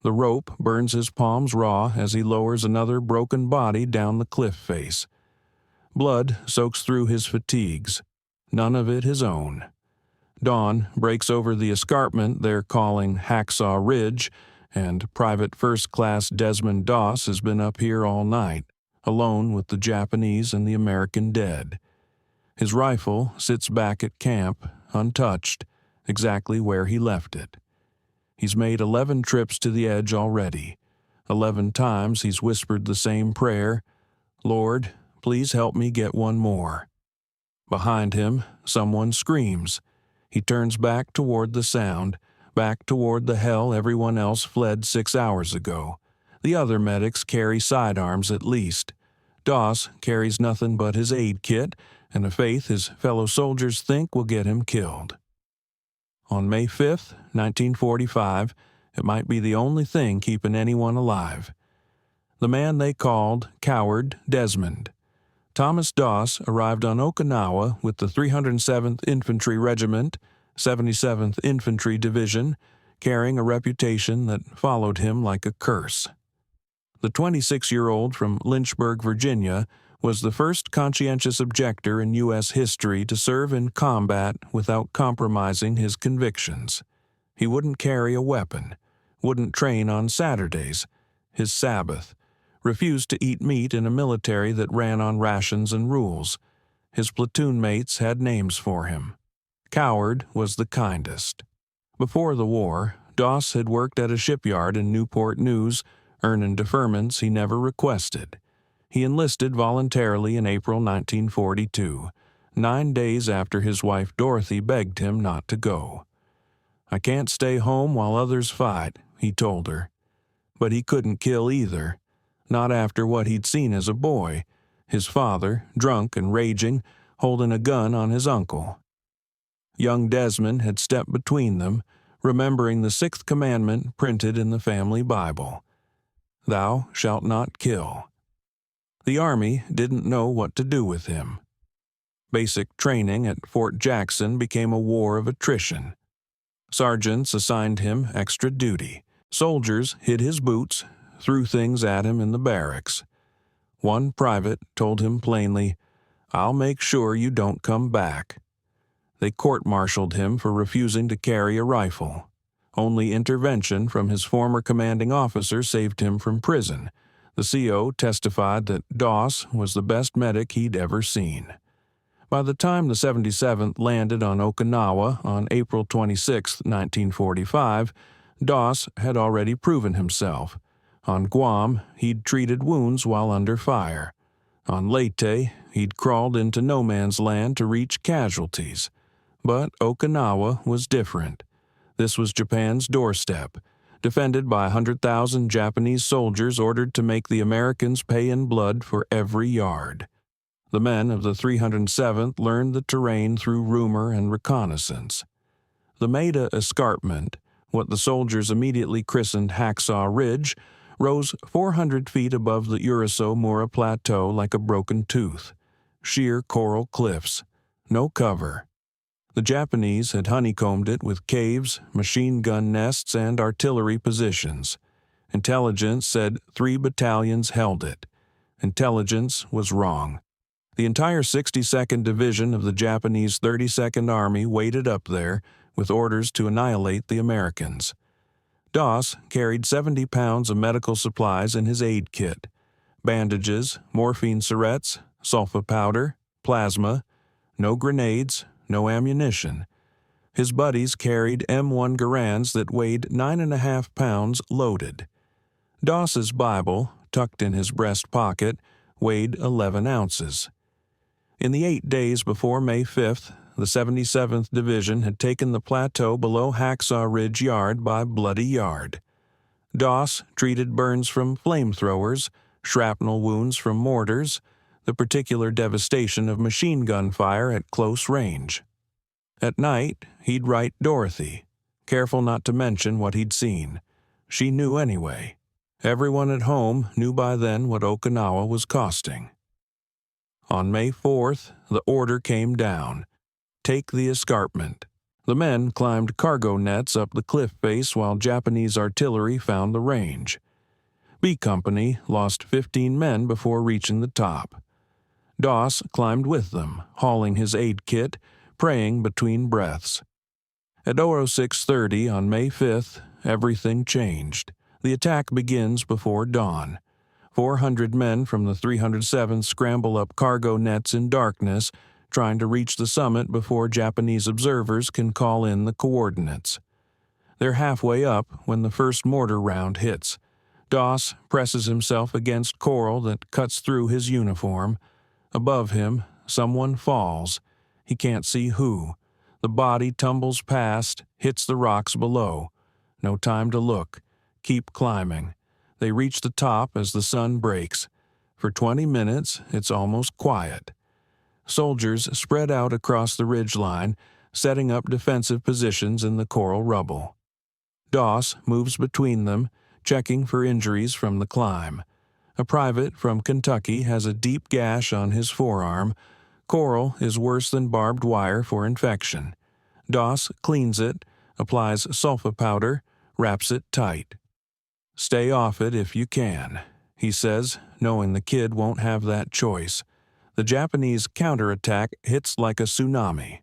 The rope burns his palms raw as he lowers another broken body down the cliff face. Blood soaks through his fatigues, none of it his own. Dawn breaks over the escarpment they're calling Hacksaw Ridge, and Private First Class Desmond Doss has been up here all night, alone with the Japanese and the American dead. His rifle sits back at camp, untouched, exactly where he left it. He's made 11 trips to the edge already. 11 times he's whispered the same prayer, "Lord, please help me get one more." Behind him, someone screams. He turns back toward the sound, back toward the hell everyone else fled 6 hours ago. The other medics carry sidearms at least. Doss carries nothing but his aid kit and a faith his fellow soldiers think will get him killed. On May 5th, 1945, it might be the only thing keeping anyone alive. The man they called Coward Desmond. Thomas Doss arrived on Okinawa with the 307th Infantry Regiment, 77th Infantry Division, carrying a reputation that followed him like a curse. The 26-year-old from Lynchburg, Virginia, was the first conscientious objector in U.S. history to serve in combat without compromising his convictions. He wouldn't carry a weapon, wouldn't train on Saturdays, his Sabbath, refused to eat meat in a military that ran on rations and rules. His platoon mates had names for him. Coward was the kindest. Before the war, Doss had worked at a shipyard in Newport News, earning deferments he never requested. He enlisted voluntarily in April 1942, 9 days after his wife Dorothy begged him not to go. "I can't stay home while others fight," he told her. But he couldn't kill either. Not after what he'd seen as a boy, his father, drunk and raging, holding a gun on his uncle. Young Desmond had stepped between them, remembering the 6th commandment printed in the family Bible. "Thou shalt not kill." The Army didn't know what to do with him. Basic training at Fort Jackson became a war of attrition. Sergeants assigned him extra duty. Soldiers hid his boots, threw things at him in the barracks. One private told him plainly, "I'll make sure you don't come back." They court-martialed him for refusing to carry a rifle. Only intervention from his former commanding officer saved him from prison. The CO testified that Doss was the best medic he'd ever seen. By the time the 77th landed on Okinawa on April 26, 1945, Doss had already proven himself. On Guam, he'd treated wounds while under fire. On Leyte, he'd crawled into no man's land to reach casualties. But Okinawa was different. This was Japan's doorstep, defended by 100,000 Japanese soldiers ordered to make the Americans pay in blood for every yard. The men of the 307th learned the terrain through rumor and reconnaissance. The Maida Escarpment, what the soldiers immediately christened Hacksaw Ridge, rose 400 feet above the Uriso-Mura Plateau like a broken tooth. Sheer coral cliffs. No cover. The Japanese had honeycombed it with caves, machine gun nests, and artillery positions. Intelligence said 3 battalions held it. Intelligence was wrong. The entire 62nd Division of the Japanese 32nd Army waited up there with orders to annihilate the Americans. Doss carried 70 pounds of medical supplies in his aid kit: bandages, morphine syrettes, sulfa powder, plasma, no grenades, no ammunition. His buddies carried M1 Garands that weighed 9.5 pounds loaded. Doss's Bible, tucked in his breast pocket, weighed 11 ounces. In the 8 days before May 5th, the 77th Division had taken the plateau below Hacksaw Ridge yard by bloody yard. Doss treated burns from flamethrowers, shrapnel wounds from mortars, the particular devastation of machine gun fire at close range. At night, he'd write Dorothy, careful not to mention what he'd seen. She knew anyway. Everyone at home knew by then what Okinawa was costing. On May 4th, the order came down: take the escarpment. The men climbed cargo nets up the cliff face while Japanese artillery found the range. B Company lost 15 men before reaching the top. Doss climbed with them, hauling his aid kit, praying between breaths. At 06:30 on May 5th, everything changed. The attack begins before dawn. 400 men from the 307th scramble up cargo nets in darkness, trying to reach the summit before Japanese observers can call in the coordinates. They're halfway up when the first mortar round hits. Doss presses himself against coral that cuts through his uniform. Above him, someone falls. He can't see who. The body tumbles past, hits the rocks below. No time to look. Keep climbing. They reach the top as the sun breaks. For 20 minutes, it's almost quiet. Soldiers spread out across the ridgeline, setting up defensive positions in the coral rubble. Doss moves between them, checking for injuries from the climb. A private from Kentucky has a deep gash on his forearm. Coral is worse than barbed wire for infection. Doss cleans it, applies sulfa powder, wraps it tight. "Stay off it if you can," he says, knowing the kid won't have that choice. The Japanese counterattack hits like a tsunami.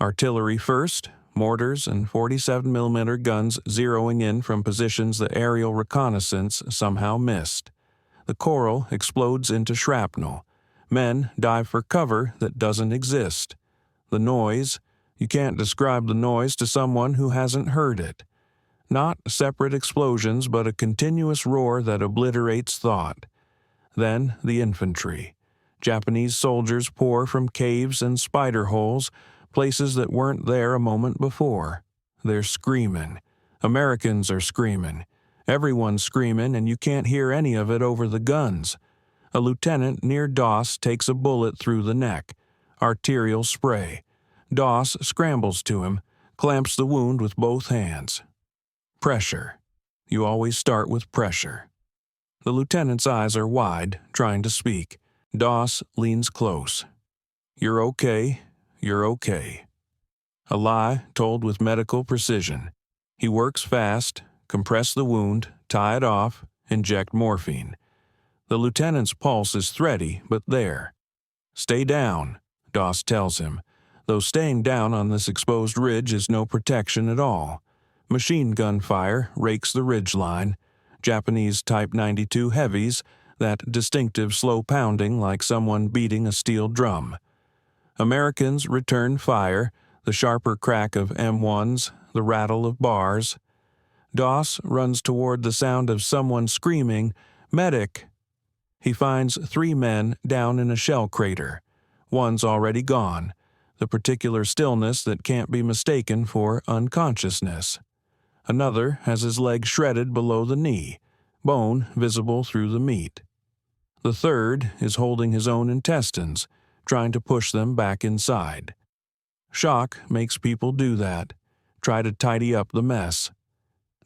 Artillery first, mortars and 47mm guns zeroing in from positions the aerial reconnaissance somehow missed. The coral explodes into shrapnel. Men dive for cover that doesn't exist. The noise, you can't describe the noise to someone who hasn't heard it. Not separate explosions, but a continuous roar that obliterates thought. Then the infantry. Japanese soldiers pour from caves and spider holes, places that weren't there a moment before. They're screaming. Americans are screaming. Everyone's screaming, and you can't hear any of it over the guns. A lieutenant near Doss takes a bullet through the neck. Arterial spray. Doss scrambles to him, clamps the wound with both hands. Pressure. You always start with pressure. The lieutenant's eyes are wide, trying to speak. Doss leans close. "You're okay. You're okay." A lie told with medical precision. He works fast, compress the wound, tie it off, inject morphine. The lieutenant's pulse is thready, but there. "Stay down," Doss tells him, though staying down on this exposed ridge is no protection at all. Machine gun fire rakes the ridgeline. Japanese Type 92 heavies, that distinctive slow pounding like someone beating a steel drum. Americans return fire, the sharper crack of M1s, the rattle of bars. Doss runs toward the sound of someone screaming, "Medic!" He finds 3 men down in a shell crater. One's already gone, the particular stillness that can't be mistaken for unconsciousness. Another has his leg shredded below the knee, bone visible through the meat. The third is holding his own intestines, trying to push them back inside. Shock makes people do that, try to tidy up the mess.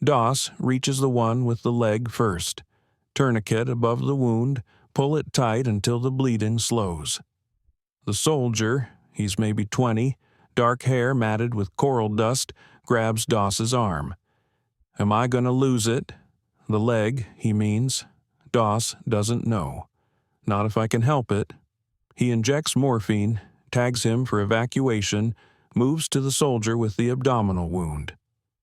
Doss reaches the one with the leg first. Tourniquet above the wound, pull it tight until the bleeding slows. The soldier, he's maybe 20, dark hair matted with coral dust, grabs Doss's arm. "Am I gonna lose it?" The leg, he means. Doss doesn't know. "Not if I can help it." He injects morphine, tags him for evacuation, moves to the soldier with the abdominal wound.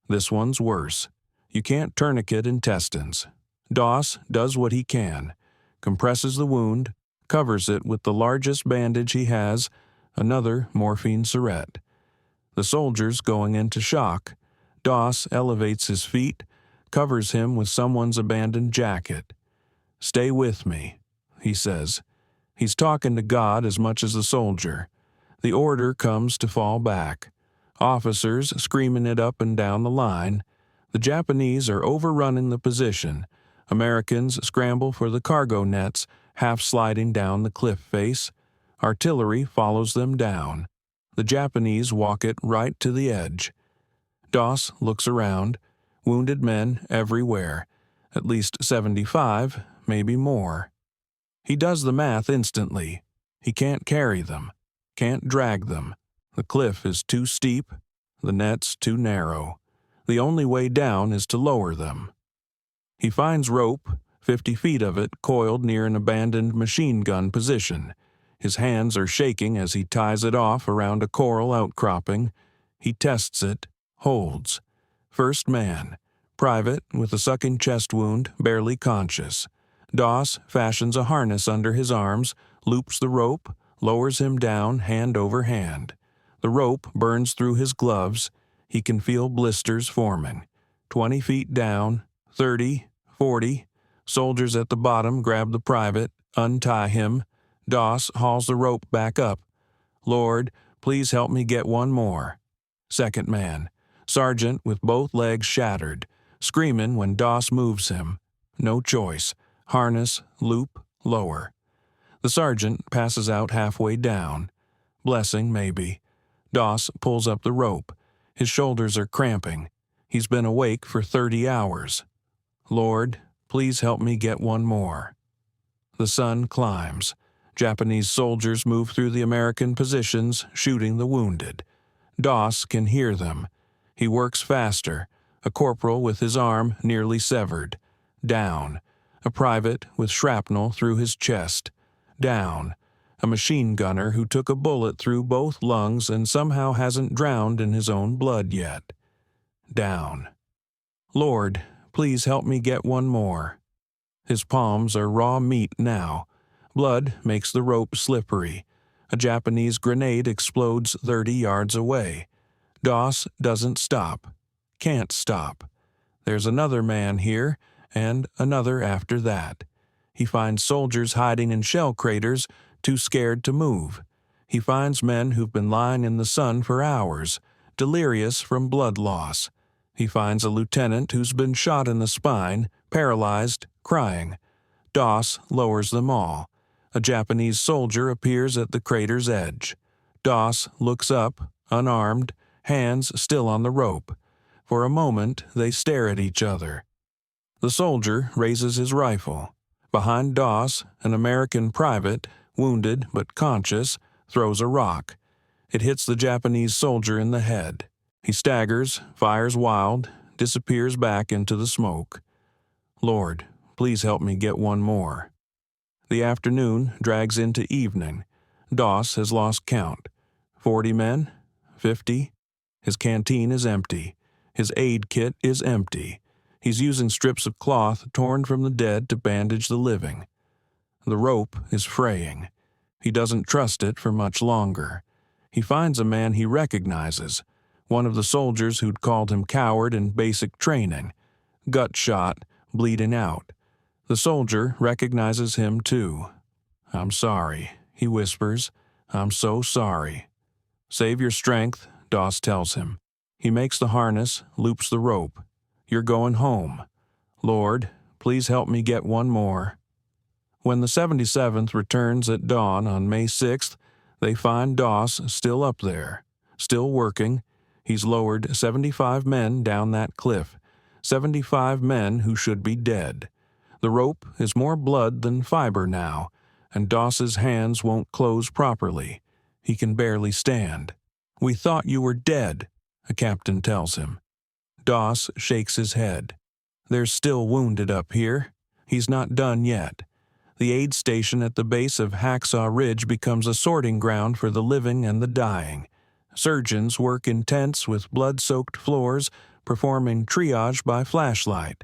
This one's worse. You can't tourniquet intestines. Doss does what he can, compresses the wound, covers it with the largest bandage he has, another morphine syringe. The soldier's going into shock. Doss elevates his feet, covers him with someone's abandoned jacket. "Stay with me," he says. He's talking to God as much as the soldier. The order comes to fall back. Officers screaming it up and down the line. The Japanese are overrunning the position. Americans scramble for the cargo nets, half sliding down the cliff face. Artillery follows them down. The Japanese walk it right to the edge. Doss looks around. Wounded men everywhere. At least 75, maybe more. He does the math instantly. He can't carry them. Can't drag them. The cliff is too steep. The net's too narrow. The only way down is to lower them. He finds rope, 50 feet of it coiled near an abandoned machine gun position. His hands are shaking as he ties it off around a coral outcropping. He tests it, holds. First man, private with a sucking chest wound, barely conscious. Doss fashions a harness under his arms, loops the rope, lowers him down hand over hand. The rope burns through his gloves. He can feel blisters forming. 20 feet down, 30, 40. Soldiers at the bottom grab the private, untie him. Doss hauls the rope back up. Lord, please help me get one more. Second man, sergeant with both legs shattered, screaming when Doss moves him. No choice. Harness, loop, lower. The sergeant passes out halfway down. Blessing, maybe. Doss pulls up the rope. His shoulders are cramping. He's been awake for 30 hours. Lord, please help me get one more. The sun climbs. Japanese soldiers move through the American positions, shooting the wounded. Doss can hear them. He works faster. A corporal with his arm nearly severed. Down. A private with shrapnel through his chest. Down. A machine gunner who took a bullet through both lungs and somehow hasn't drowned in his own blood yet. Down. Lord, please help me get one more. His palms are raw meat now. Blood makes the rope slippery. A Japanese grenade explodes 30 yards away. Doss doesn't stop. Can't stop. There's another man here, and another after that. He finds soldiers hiding in shell craters, too scared to move. He finds men who've been lying in the sun for hours, delirious from blood loss. He finds a lieutenant who's been shot in the spine, paralyzed, crying. Doss lowers them all. A Japanese soldier appears at the crater's edge. Doss looks up, unarmed, hands still on the rope. For a moment, they stare at each other. The soldier raises his rifle. Behind Doss, an American private, wounded but conscious, throws a rock. It hits the Japanese soldier in the head. He staggers, fires wild, disappears back into the smoke. Lord, please help me get one more. The afternoon drags into evening. Doss has lost count. 40 men? 50? His canteen is empty. His aid kit is empty. He's using strips of cloth torn from the dead to bandage the living. The rope is fraying. He doesn't trust it for much longer. He finds a man he recognizes, one of the soldiers who'd called him coward in basic training. Gut shot, bleeding out. The soldier recognizes him too. I'm sorry, he whispers. I'm so sorry. Save your strength, Doss tells him. He makes the harness, loops the rope. You're going home. Lord, please help me get one more. When the 77th returns at dawn on May 6th, they find Doss still up there, still working. He's lowered 75 men down that cliff, 75 men who should be dead. The rope is more blood than fiber now, and Doss's hands won't close properly. He can barely stand. We thought you were dead, a captain tells him. Doss shakes his head. There's still wounded up here. He's not done yet. The aid station at the base of Hacksaw Ridge becomes a sorting ground for the living and the dying. Surgeons work in tents with blood-soaked floors, performing triage by flashlight.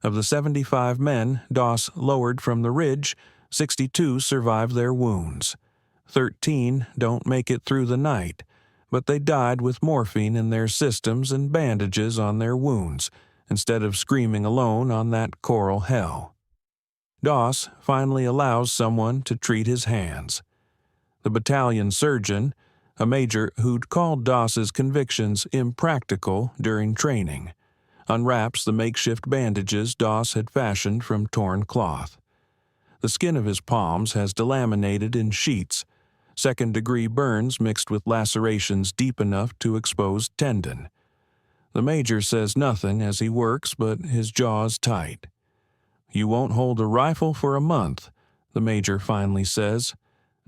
Of the 75 men Doss lowered from the ridge, 62 survive their wounds. 13 don't make it through the night, but they died with morphine in their systems and bandages on their wounds, instead of screaming alone on that coral hell. Doss finally allows someone to treat his hands. The battalion surgeon, a major who'd called Doss's convictions impractical during training, unwraps the makeshift bandages Doss had fashioned from torn cloth. The skin of his palms has delaminated in sheets, second-degree burns mixed with lacerations deep enough to expose tendon. The major says nothing as he works, but his jaw's tight. You won't hold a rifle for a month, the major finally says.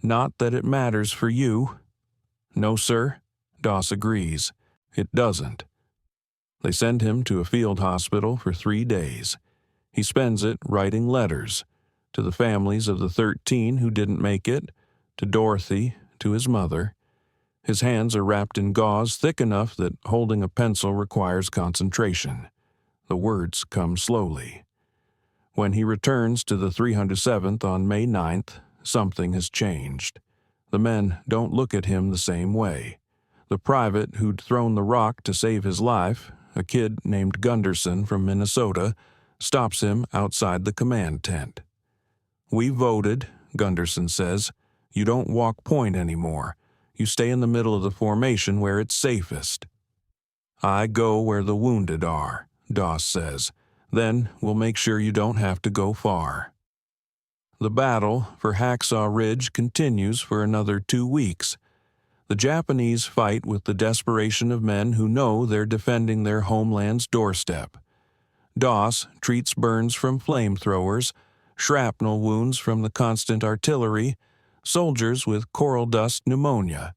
Not that it matters for you. No, sir, Doss agrees. It doesn't. They send him to a field hospital for 3 days. He spends it writing letters to the families of the 13 who didn't make it, to Dorothy, to his mother. His hands are wrapped in gauze thick enough that holding a pencil requires concentration. The words come slowly. When he returns to the 307th on May 9th, something has changed. The men don't look at him the same way. The private who'd thrown the rock to save his life, a kid named Gunderson from Minnesota, stops him outside the command tent. "We voted," Gunderson says. "You don't walk point anymore. You stay in the middle of the formation where it's safest." "I go where the wounded are," Doss says. "Then we'll make sure you don't have to go far." The battle for Hacksaw Ridge continues for another 2 weeks. The Japanese fight with the desperation of men who know they're defending their homeland's doorstep. Doss treats burns from flamethrowers, shrapnel wounds from the constant artillery, soldiers with coral dust pneumonia.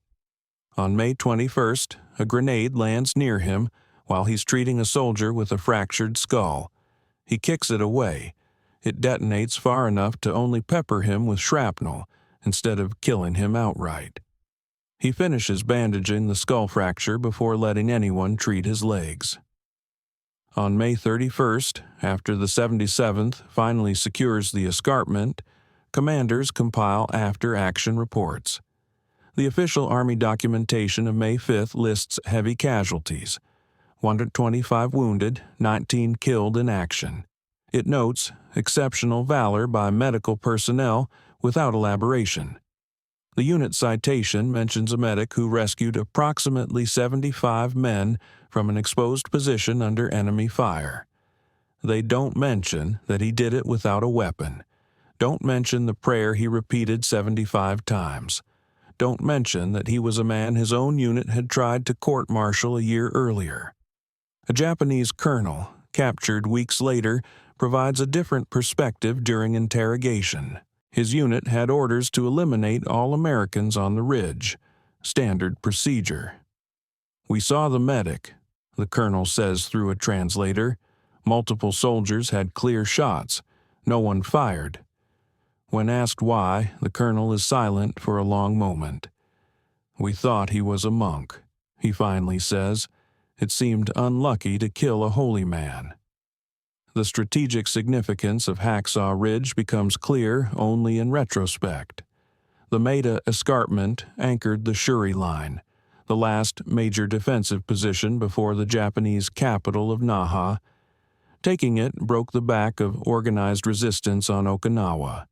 On May 21st, a grenade lands near him while he's treating a soldier with a fractured skull. He kicks it away. It detonates far enough to only pepper him with shrapnel instead of killing him outright. He finishes bandaging the skull fracture before letting anyone treat his legs. On May 31st, after the 77th finally secures the escarpment, commanders compile after-action reports. The official Army documentation of May 5th lists heavy casualties: 125 wounded, 19 killed in action. It notes exceptional valor by medical personnel without elaboration. The unit citation mentions a medic who rescued approximately 75 men from an exposed position under enemy fire. They don't mention that he did it without a weapon. Don't mention the prayer he repeated 75 times. Don't mention that he was a man his own unit had tried to court-martial a year earlier. A Japanese colonel, captured weeks later, provides a different perspective during interrogation. His unit had orders to eliminate all Americans on the ridge. Standard procedure. "We saw the medic," the colonel says through a translator. "Multiple soldiers had clear shots. No one fired." When asked why, the colonel is silent for a long moment. "We thought he was a monk," he finally says. "It seemed unlucky to kill a holy man." The strategic significance of Hacksaw Ridge becomes clear only in retrospect. The Maida Escarpment anchored the Shuri Line, the last major defensive position before the Japanese capital of Naha. Taking it broke the back of organized resistance on Okinawa.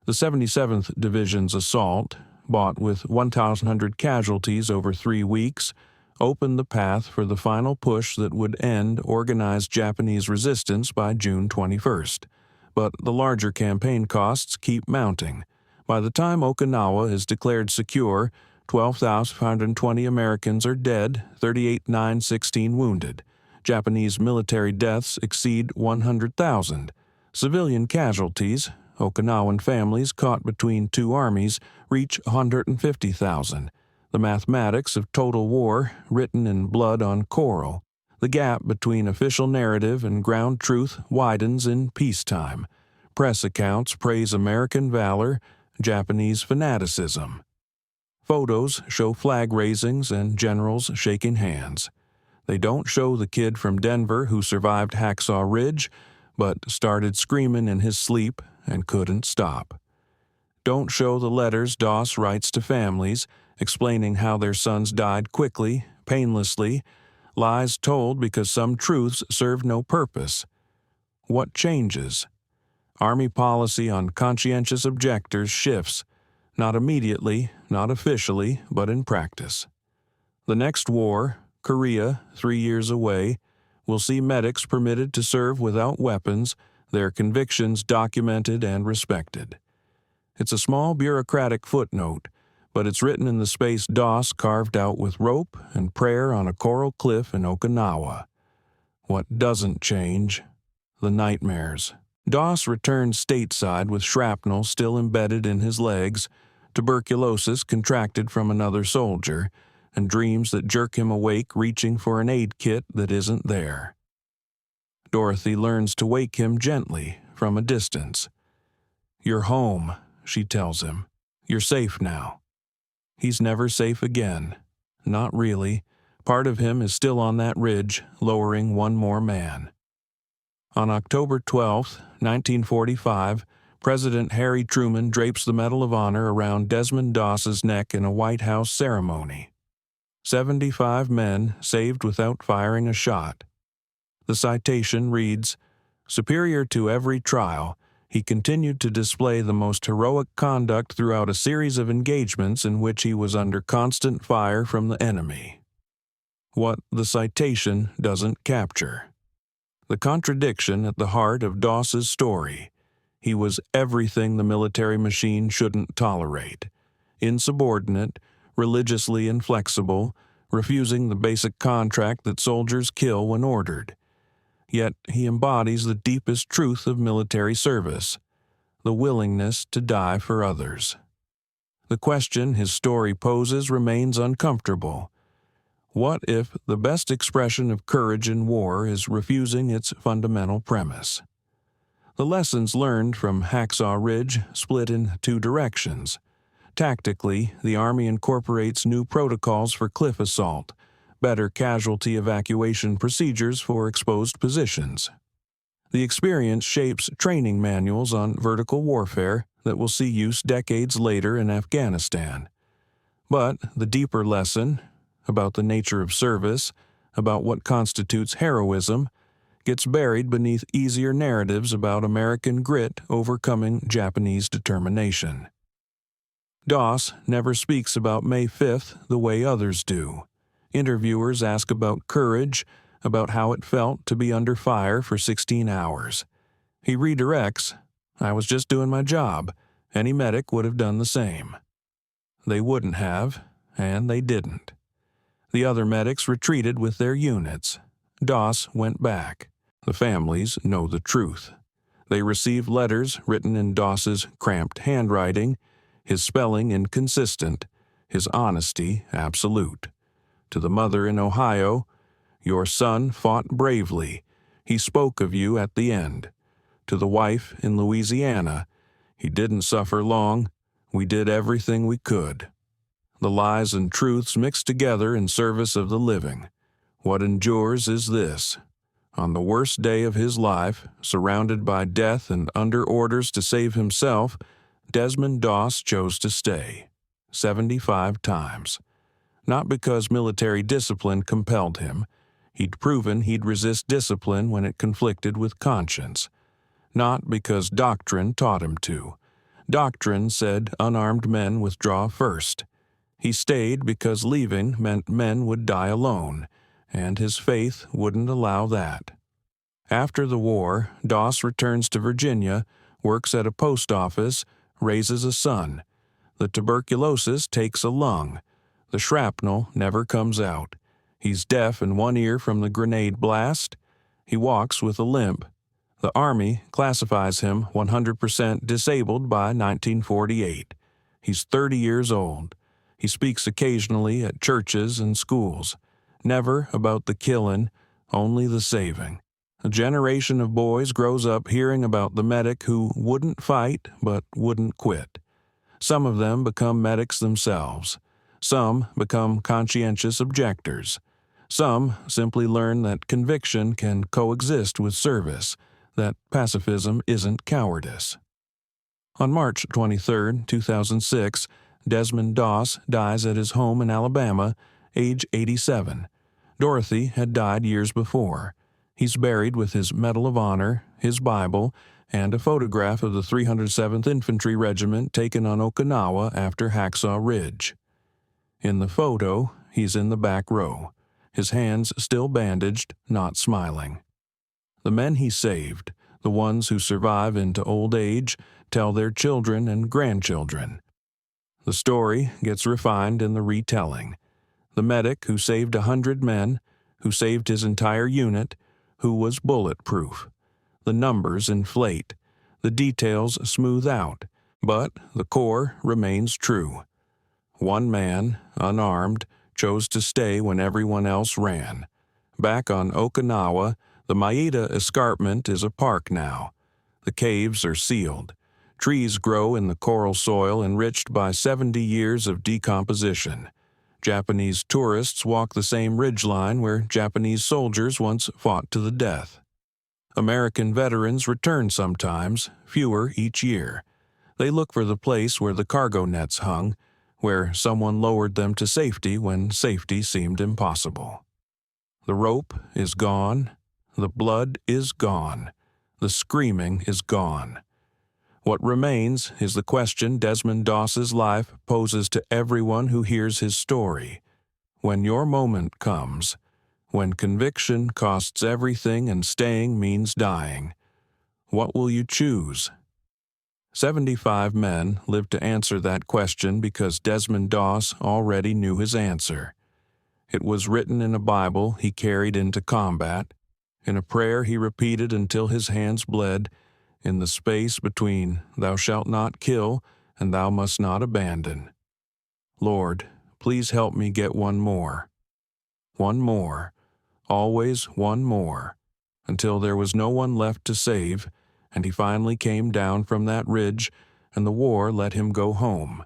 The 77th Division's assault, bought with 1,100 casualties over 3 weeks, opened the path for the final push that would end organized Japanese resistance by June 21st. But the larger campaign costs keep mounting. By the time Okinawa is declared secure, 12,520 Americans are dead, 38,916 wounded. Japanese military deaths exceed 100,000. Civilian casualties, Okinawan families caught between two armies, reach 150,000. The mathematics of total war, written in blood on coral. The gap between official narrative and ground truth widens in peacetime. Press accounts praise American valor, Japanese fanaticism. Photos show flag raisings and generals shaking hands. They don't show the kid from Denver who survived Hacksaw Ridge, but started screaming in his sleep and couldn't stop. Don't show the letters Doss writes to families, explaining how their sons died quickly, painlessly, lies told because some truths serve no purpose. What changes? Army policy on conscientious objectors shifts, not immediately, not officially, but in practice. The next war, Korea, 3 years away, will see medics permitted to serve without weapons, their convictions documented and respected. It's a small bureaucratic footnote, but it's written in the space Doss carved out with rope and prayer on a coral cliff in Okinawa. What doesn't change? The nightmares. Doss returned stateside with shrapnel still embedded in his legs, tuberculosis contracted from another soldier, and dreams that jerk him awake reaching for an aid kit that isn't there. Dorothy learns to wake him gently from a distance. "You're home," she tells him. "You're safe now." He's never safe again. Not really. Part of him is still on that ridge, lowering one more man. On October 12, 1945, President Harry Truman drapes the Medal of Honor around Desmond Doss's neck in a White House ceremony. 75 men saved without firing a shot. The citation reads, "Superior to every trial, he continued to display the most heroic conduct throughout a series of engagements in which he was under constant fire from the enemy." What the citation doesn't capture: the contradiction at the heart of Doss's story. He was everything the military machine shouldn't tolerate: insubordinate, religiously inflexible, refusing the basic contract that soldiers kill when ordered. Yet he embodies the deepest truth of military service: the willingness to die for others. The question his story poses remains uncomfortable. What if the best expression of courage in war is refusing its fundamental premise? The lessons learned from Hacksaw Ridge split in two directions. Tactically, the Army incorporates new protocols for cliff assault, better casualty evacuation procedures for exposed positions. The experience shapes training manuals on vertical warfare that will see use decades later in Afghanistan. But the deeper lesson, about the nature of service, about what constitutes heroism, gets buried beneath easier narratives about American grit overcoming Japanese determination. Doss never speaks about May 5th the way others do. Interviewers ask about courage, about how it felt to be under fire for 16 hours. He redirects, "I was just doing my job. Any medic would have done the same." They wouldn't have, and they didn't. The other medics retreated with their units. Doss went back. The families know the truth. They received letters written in Doss's cramped handwriting, his spelling inconsistent, his honesty absolute. To the mother in Ohio, "Your son fought bravely. He spoke of you at the end." To the wife in Louisiana, "He didn't suffer long. We did everything we could." The lies and truths mixed together in service of the living. What endures is this: on the worst day of his life, surrounded by death and under orders to save himself, Desmond Doss chose to stay. 75 times. Not because military discipline compelled him. He'd proven he'd resist discipline when it conflicted with conscience. Not because doctrine taught him to. Doctrine said unarmed men withdraw first. He stayed because leaving meant men would die alone, and his faith wouldn't allow that. After the war, Doss returns to Virginia, works at a post office, raises a son. The tuberculosis takes a lung. The shrapnel never comes out. He's deaf in one ear from the grenade blast. He walks with a limp. The Army classifies him 100% disabled by 1948. He's 30 years old. He speaks occasionally at churches and schools. Never about the killing, only the saving. A generation of boys grows up hearing about the medic who wouldn't fight but wouldn't quit. Some of them become medics themselves. Some become conscientious objectors. Some simply learn that conviction can coexist with service, that pacifism isn't cowardice. On March 23, 2006, Desmond Doss dies at his home in Alabama, age 87. Dorothy had died years before. He's buried with his Medal of Honor, his Bible, and a photograph of the 307th Infantry Regiment taken on Okinawa after Hacksaw Ridge. In the photo, he's in the back row, his hands still bandaged, not smiling. The men he saved, the ones who survive into old age, tell their children and grandchildren. The story gets refined in the retelling. The medic who saved 100 men, who saved his entire unit, who was bulletproof. The numbers inflate. The details smooth out, but the core remains true. One man, unarmed, chose to stay when everyone else ran. Back on Okinawa, the Maeda Escarpment is a park now. The caves are sealed. Trees grow in the coral soil enriched by 70 years of decomposition. Japanese tourists walk the same ridgeline where Japanese soldiers once fought to the death. American veterans return sometimes, fewer each year. They look for the place where the cargo nets hung, where someone lowered them to safety when safety seemed impossible. The rope is gone. The blood is gone. The screaming is gone. What remains is the question Desmond Doss's life poses to everyone who hears his story. When your moment comes, when conviction costs everything and staying means dying, what will you choose? 75 men lived to answer that question because Desmond Doss already knew his answer. It was written in a Bible he carried into combat, in a prayer he repeated until his hands bled, in the space between "Thou shalt not kill" and "Thou must not abandon." Lord, please help me get one more. One more, always one more, until there was no one left to save, and he finally came down from that ridge, and the war let him go home.